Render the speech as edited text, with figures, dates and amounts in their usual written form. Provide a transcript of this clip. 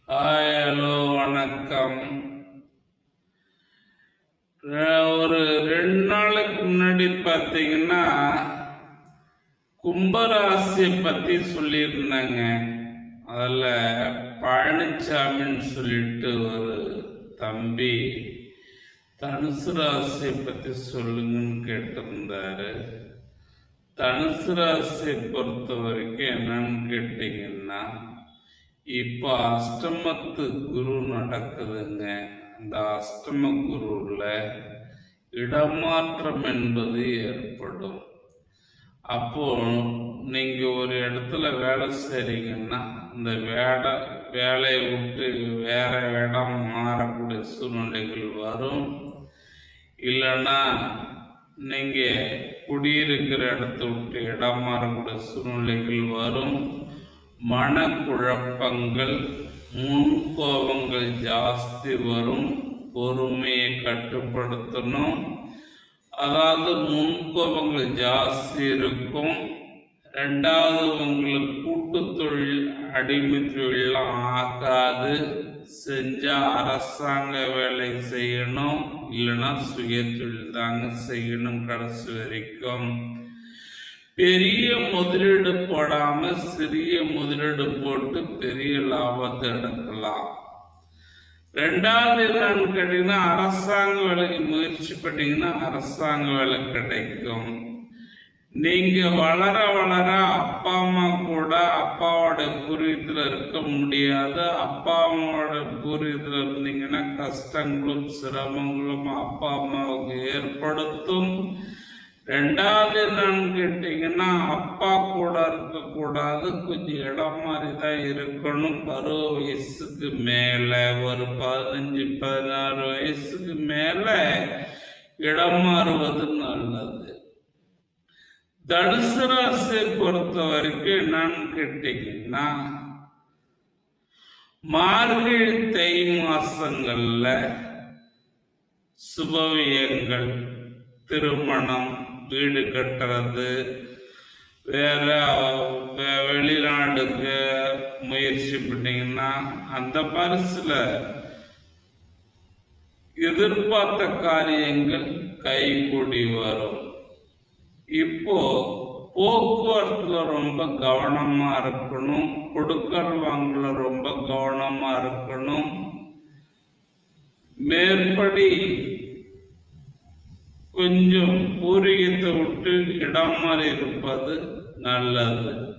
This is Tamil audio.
ஹலோ வணக்கம். ஒரு 2 நாளுக்கு முன்னாடி பார்த்தீங்கன்னா கும்பராசியை பற்றி சொல்லியிருந்தாங்க. அதில் பழனிசாமின்னு சொல்லிட்டு ஒரு தம்பி தனுசு ராசியை பற்றி சொல்லுங்கன்னு கேட்டிருந்தாரு. தனுசு ராசியை பொறுத்த வரைக்கும் என்னன்னு கேட்டிங்கன்னா, இப்போ அஷ்டமத்து குரு நடக்குதுங்க. அந்த அஷ்டம குருவில் இடமாற்றம் என்பது ஏற்படும். அப்போ நீங்க ஒரு இடத்துல வேலை செய்றீங்கன்னா அந்த வேலையை விட்டு வேற இடம் மாறக்கூடிய சூழ்நிலைகள் வரும். இல்லைன்னா நீங்க குடியிருக்கிற இடத்த விட்டு இடம் மாறக்கூடிய சூழ்நிலைகள் வரும். மனக்குழப்பங்கள், முன்கோபங்கள் ஜாஸ்தி வரும். பொறுமையை கட்டுப்படுத்தணும். அதாவது முன்கோபங்கள் ஜாஸ்தி இருக்கும். 2வது, உங்களுக்கு கூட்டு தொழில் அடிமை தொழிலாம் ஆகாது. செஞ்சா அரசாங்க வேலை செய்யணும், இல்லைன்னா சுய தொழில் தாங்க செய்யணும் கடைசி வரைக்கும். பெரிய முதலீடு போடாம சிறிய முதலீடு போட்டு பெரிய லாபத்தை எடுக்கலாம். 2வது என்னன்னு கேட்டீங்கன்னா, அரசாங்க வேலைக்கு முயற்சி பண்ணீங்கன்னா அரசாங்க வேலை கிடைக்கும். நீங்க வளர வளர அப்பா அம்மா கூட அப்பாவோட பூர்வீகத்தில் இருக்க முடியாது. அப்பா அம்மாவோட பூர்வீகத்தில் இருந்தீங்கன்னா கஷ்டங்களும் சிரமங்களும் அப்பா அம்மாவுக்கு ஏற்படுத்தும். 2வது என்னன்னு கேட்டீங்கன்னா, அப்பா கூட இருக்கக்கூடாது, கொஞ்சம் இடம் மாதிரி தான் இருக்கணும். பருவ வயசுக்கு மேல ஒரு 15-16 வயசுக்கு மேல இடம் மாறுவது நல்லது. தனுசு ராசியை பொறுத்த வரைக்கும் என்னன்னு கேட்டீங்கன்னா, மார்கழி தை மாசங்கள்ல சுபவியங்கள், திருமணம், வீடு கட்டுறது, வேற வெளிநாடுக்கு முயற்சி பண்ணீங்கன்னா அந்த மாதிரி சில எதிர்பார்த்த காரியங்கள் கைகூடி வரும். இப்போ போக்குவரத்துல ரொம்ப கவனமா இருக்கணும். கொடுக்கல் வாங்கல ரொம்ப கவனமா இருக்கணும். மேற்படி கொஞ்சம் பூர்வீகத்தை விட்டு இடம் மாறி இருப்பது நல்லது.